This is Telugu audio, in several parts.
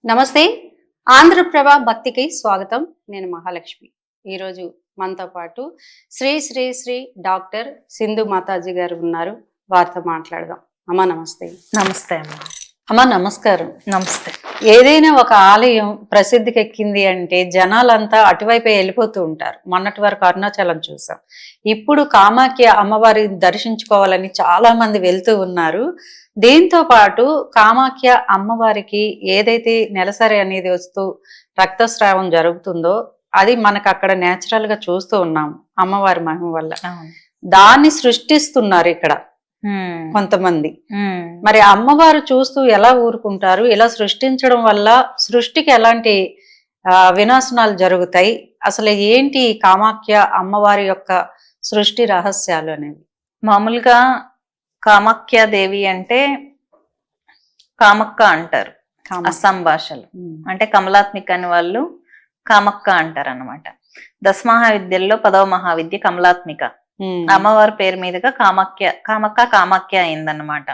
నమస్తే, ఆంధ్రప్రభ భక్తికి స్వాగతం. నేను మహాలక్ష్మి. ఈరోజు మనతో పాటు శ్రీ శ్రీ శ్రీ డాక్టర్ సింధు మాతాజీ గారు ఉన్నారు. వారితో మాట్లాడదాం. అమ్మ నమస్తే. నమస్తే అమ్మ. అమ్మ నమస్కారం. నమస్తే. ఏదైనా ఒక ఆలయం ప్రసిద్ధికి ఎక్కింది అంటే జనాలంతా అటువైపే వెళ్ళిపోతూ ఉంటారు. మొన్నటి వరకు అరుణాచలం చూసాం. ఇప్పుడు కామాఖ్య అమ్మవారి దర్శించుకోవాలని చాలా మంది వెళ్తూ ఉన్నారు. దీంతో పాటు కామాఖ్య అమ్మవారికి ఏదైతే నెలసరి అనేది వస్తూ రక్తస్రావం జరుగుతుందో అది మనకు అక్కడ నేచురల్ గా చూస్తూ ఉన్నాం అమ్మవారి మహిమ వల్ల. దాన్ని సృష్టిస్తున్నారు ఇక్కడ కొంతమంది. మరి అమ్మవారు చూస్తూ ఎలా ఊరుకుంటారు? ఇలా సృష్టించడం వల్ల సృష్టికి ఎలాంటి వినాశనాలు జరుగుతాయి? అసలు ఏంటి కామాఖ్య అమ్మవారి యొక్క సృష్టి రహస్యాలు అనేవి? మామూలుగా కామాఖ్య దేవి అంటే కామక్క అంటారు అస్సాం భాషలో. అంటే కమలాత్మిక అని వాళ్ళు కామక్క అంటారు అనమాట. దశమహావిద్యల్లో 10వ మహావిద్య కమలాత్మిక. అమ్మవారి పేరు మీదుగా కామాఖ్య అయిందన్నమాట.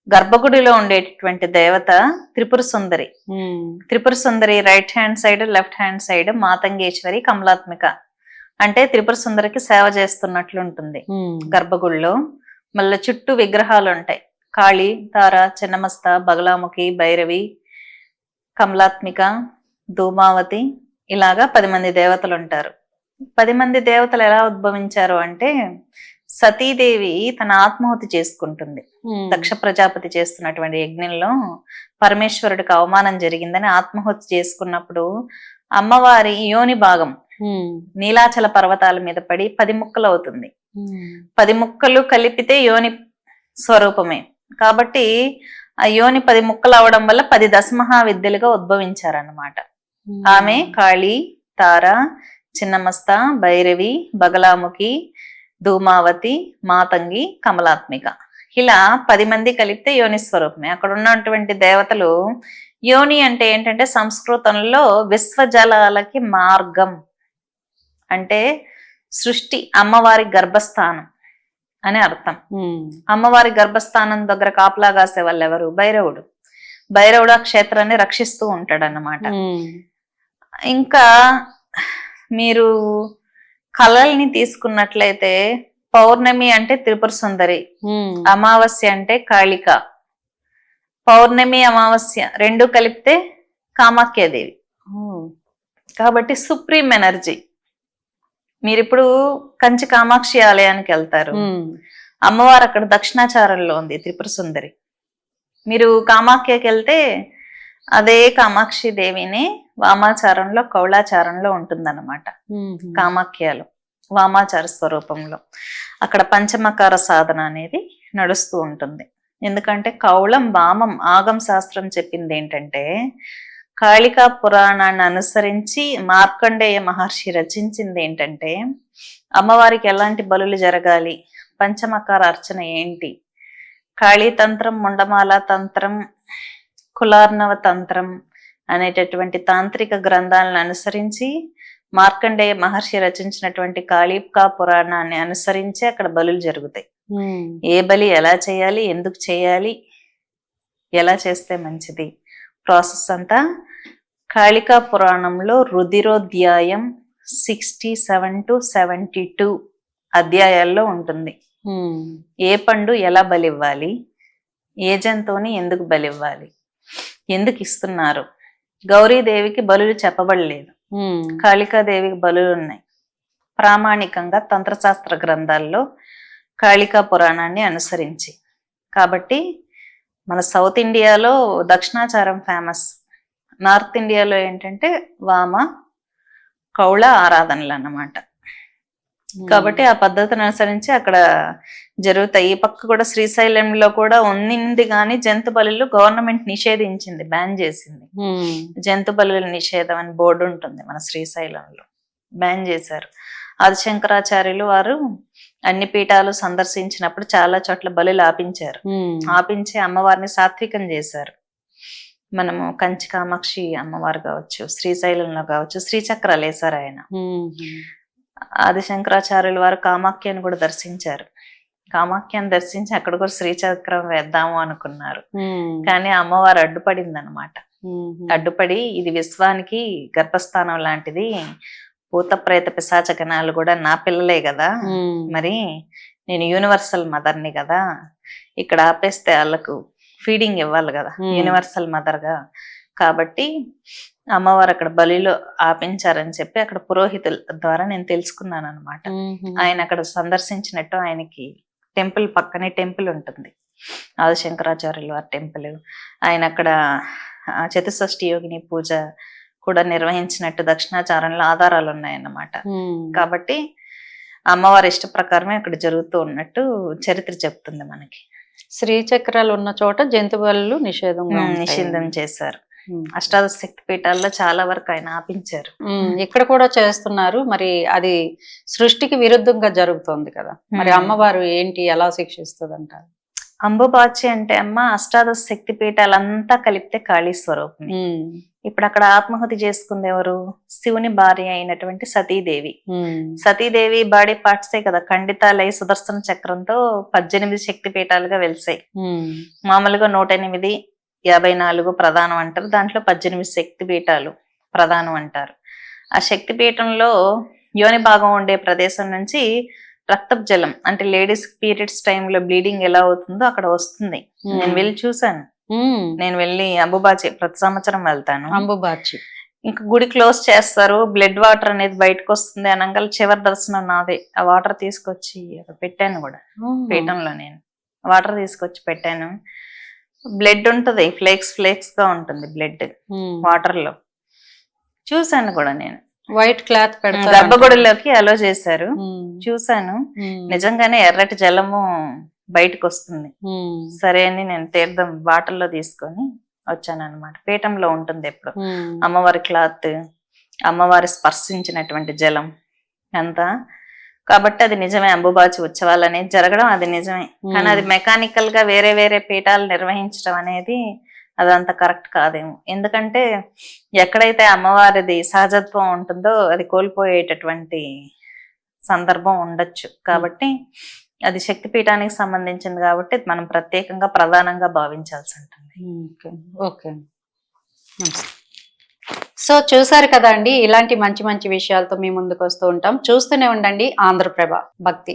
గర్భగుడిలో ఉండేటటువంటి దేవత Tripura Sundari. Tripura Sundari right hand side, left hand side Matangeshwari, Kamalatmika. అంటే త్రిపుర సుందరికి సేవ చేస్తున్నట్లు ఉంటుంది గర్భగుడిలో. మళ్ళీ చుట్టూ విగ్రహాలు ఉంటాయి. కాళీ, తార, చిన్నమస్త, బగలాముఖి, భైరవి, కమలాత్మిక, ధూమావతి, ఇలాగా 10 మంది దేవతలు ఉంటారు. 10 మంది దేవతలు ఎలా ఉద్భవించారు అంటే, సతీదేవి తన ఆత్మాహుతి చేసుకుంటుంది. దక్ష ప్రజాపతి చేస్తున్నటువంటి యజ్ఞంలో పరమేశ్వరుడికి అవమానం జరిగిందని ఆత్మాహుతి చేసుకున్నప్పుడు అమ్మవారి యోని భాగం నీలాచల పర్వతాల మీద పడి 10 ముక్కలు అవుతుంది. 10 ముక్కలు కలిపితే యోని స్వరూపమే. కాబట్టి ఆ యోని 10 ముక్కలు అవడం వల్ల 10 దశమహావిద్యలుగా ఉద్భవించారన్నమాట. ఆమె కాళీ, తార, చిన్నమస్త, భైరవి, బగలాముఖి, ధూమావతి, మాతంగి, కమలాత్మిక. ఇలా 10 మంది కలిపితే యోని స్వరూపమే. అక్కడ ఉన్నటువంటి దేవతలు, యోని అంటే ఏంటంటే సంస్కృతంలో విశ్వజలాలకి మార్గం అంటే సృష్టి, అమ్మవారి గర్భస్థానం అని అర్థం. అమ్మవారి గర్భస్థానం దగ్గర కాపలా కాసే వాళ్ళు ఎవరు? భైరవుడు. భైరవుడు ఆ క్షేత్రాన్ని రక్షిస్తూ ఉంటాడు అన్నమాట. ఇంకా మీరు కళల్ని తీసుకున్నట్లయితే పౌర్ణమి అంటే త్రిపుర సుందరి, అమావాస్య అంటే కాళిక. పౌర్ణమి, అమావాస్య రెండు కలిపితే కామాఖ్యాదేవి. కాబట్టి సుప్రీం ఎనర్జీ. మీరు ఇప్పుడు కంచి కామాక్షి ఆలయానికి వెళ్తారు, అమ్మవారు అక్కడ దక్షిణాచారంలో ఉంది త్రిపుర సుందరి. మీరు కామాఖ్యకి వెళ్తే అదే కామాక్షి దేవిని వామాచారంలో, కౌళాచారంలో ఉంటుందన్నమాట. కామాఖ్యలో వామాచార స్వరూపంలో అక్కడ పంచమకార సాధన అనేది నడుస్తూ ఉంటుంది. ఎందుకంటే కౌళం, వామం, ఆగం శాస్త్రం చెప్పింది ఏంటంటే, కాళికా పురాణాన్ని అనుసరించి మార్కండేయ మహర్షి రచించింది ఏంటంటే, అమ్మవారికి ఎలాంటి బలులు జరగాలి, పంచమకార అర్చన ఏంటి, కాళీతంత్రం, ముండమాల తంత్రం, కులార్ణవ తంత్రం అనేటటువంటి తాంత్రిక గ్రంథాలను అనుసరించి మార్కండేయ మహర్షి రచించినటువంటి కాళికా పురాణాన్ని అనుసరించి అక్కడ బలులు జరుగుతాయి. ఏ బలి ఎలా చేయాలి, ఎందుకు చేయాలి, ఎలా చేస్తే మంచిది, ప్రాసెస్ అంతా కాళికా పురాణంలో రుధిరోధ్యాయం 67 to 72 అధ్యాయాల్లో ఉంటుంది. ఏ పండు ఎలా బలివ్వాలి, ఏ జంతువుని ఎందుకు బలివ్వాలి, ఎందుకు ఇస్తున్నారు. గౌరీదేవికి బలులు చెప్పబడలేదు, కాళికాదేవికి బలులు ఉన్నాయి. ప్రామాణికంగా తంత్రశాస్త్ర గ్రంథాల్లో కాళికా పురాణాన్ని అనుసరించి. కాబట్టి మన సౌత్ ఇండియాలో దక్షిణాచారం ఫేమస్, నార్త్ ఇండియాలో ఏంటంటే వామ, కౌళ ఆరాధనలు అన్నమాట. కాబట్టి ఆ పద్ధతిని అనుసరించి అక్కడ జరుగుతాయి. ఈ పక్క కూడా శ్రీశైలంలో కూడా ఉంది, కానీ జంతు బలులు గవర్నమెంట్ నిషేధించింది, బ్యాన్ చేసింది. జంతు బలుల నిషేధం అని బోర్డు ఉంటుంది మన శ్రీశైలంలో, బ్యాన్ చేశారు. ఆదిశంకరాచార్యులు వారు అన్ని పీఠాలు సందర్శించినప్పుడు చాలా చోట్ల బలులు ఆపించారు. ఆపించి అమ్మవారిని సాత్వికం చేశారు. మనము కంచి కామాక్షి అమ్మవారు కావచ్చు, శ్రీశైలంలో కావచ్చు, శ్రీచక్రాలు వేశారు ఆయన. ఆదిశంకరాచార్యుల వారు కామాఖ్యను కూడా దర్శించారు. కామాఖ్యను దర్శించి అక్కడ కూడా శ్రీచక్రం వేద్దాము అనుకున్నారు. ఉమ్, కానీ అమ్మవారు అడ్డుపడింది అనమాట. ఉమ్, అడ్డుపడి ఇది విశ్వానికి గర్భస్థానం లాంటిది, భూత ప్రేత పిశాచ గణాలు కూడా నా పిల్లలే కదా, ఉమ్, మరి నేను యూనివర్సల్ మదర్ని కదా, ఇక్కడ ఆపేస్తే వాళ్ళకు ఫీడింగ్ ఇవ్వాలి కదా యూనివర్సల్ మదర్ గా, కాబట్టి అమ్మవారు అక్కడ బలిలో ఆపించారని చెప్పి అక్కడ పురోహితుల ద్వారా నేను తెలుసుకున్నాను అనమాట. ఉమ్, ఆయన అక్కడ సందర్శించినట్టు, ఆయనకి టెంపుల్ పక్కనే టెంపుల్ ఉంటుంది, ఆదిశంకరాచార్యులు వారి టెంపుల్. ఆయన అక్కడ చతుషష్ఠి యోగిని పూజ కూడా నిర్వహించినట్టు దక్షిణాచారంలో ఆధారాలు ఉన్నాయన్నమాట. ఉమ్. కాబట్టి అమ్మవారి ఇష్ట ప్రకారమే అక్కడ జరుగుతూ ఉన్నట్టు చరిత్ర చెప్తుంది మనకి. శ్రీచక్రాలు ఉన్న చోట జంతువులు నిషేధంగా ఉంటాయి. నిషిద్ధం చేశారు. ఉమ్. అష్టాదశ శక్తి పీఠాల్లో చాలా వరకు ఆయన ఆపించారు. ఇక్కడ కూడా చేస్తున్నారు. మరి అది సృష్టికి విరుద్ధంగా జరుగుతోంది కదా, మరి అమ్మవారు ఏంటి, ఎలా శిక్షిస్తుంది అంటారు? అంబుబాచి అంటే అమ్మ అష్టాదశ శక్తి పీఠాలంతా కలిపితే కాళీ స్వరూపం. ఇప్పుడు అక్కడ ఆత్మహత్య చేసుకుంది ఎవరు? శివుని భార్య అయినటువంటి సతీదేవి. సతీదేవి బాడీ పార్ట్సే కదా ఖండితాలై సుదర్శన చక్రంతో 18 శక్తి పీఠాలుగా వెలిసాయి. మామూలుగా 108, 54 ప్రధానం అంటారు, దాంట్లో 18 శక్తి పీఠాలు ప్రధానం అంటారు. ఆ శక్తి పీఠంలో యోని భాగం ఉండే ప్రదేశం నుంచి రక్తపు జలం, అంటే లేడీస్ పీరియడ్స్ టైంలో బ్లీడింగ్ ఎలా అవుతుందో అక్కడ వస్తుంది. నేను వెళ్ళి చూసాను. నేను వెళ్ళి అంబుబాచి ప్రతి సంవత్సరం వెళ్తాను. అంబుబాచి ఇంకా గుడి క్లోజ్ చేస్తారు, బ్లడ్ వాటర్ అనేది బయటకు వస్తుంది అనగా చివరి దర్శనం నాదే. ఆ వాటర్ తీసుకొచ్చి పెట్టాను కూడా పీఠంలో. నేను వాటర్ తీసుకొచ్చి పెట్టాను. బ్లడ్ ఉంటది, ఫ్లేక్స్ ఫ్లేక్స్ గా ఉంటుంది బ్లడ్ వాటర్ లో. చూసాను కూడా నేను. వైట్ క్లాత్ పెడతారు, గర్భగుడిలోకి అలో చేశారు, చూసాను. నిజంగానే ఎర్రటి జలము బయటకు వస్తుంది. సరే అని నేను తీర్థం బాటిల్లో తీసుకొని వచ్చాను అనమాట. పీఠంలో ఉంటుంది ఎప్పుడు అమ్మవారి క్లాత్, అమ్మవారి స్పర్శించినటువంటి జలం అంతా. కాబట్టి అది నిజమే, అంబుబాచి ఉత్సవాలు అనేది జరగడం అది నిజమే. కానీ అది మెకానికల్ గా వేరే వేరే పీఠాలు నిర్వహించడం అనేది అదంత కరెక్ట్ కాదేమో. ఎందుకంటే ఎక్కడైతే అమ్మవారిది సహజత్వం ఉంటుందో అది కోల్పోయేటటువంటి సందర్భం ఉండొచ్చు. కాబట్టి అది శక్తి పీఠానికి సంబంధించింది కాబట్టి మనం ప్రత్యేకంగా ప్రధానంగా భావించాల్సి ఉంటుంది. ఓకే. సో చూసారు కదా అండి, ఇలాంటి మంచి మంచి విషయాలతో మీ ముందుకు వస్తూ ఉంటాం. చూస్తూనే ఉండండి ఆంధ్రప్రభ భక్తి.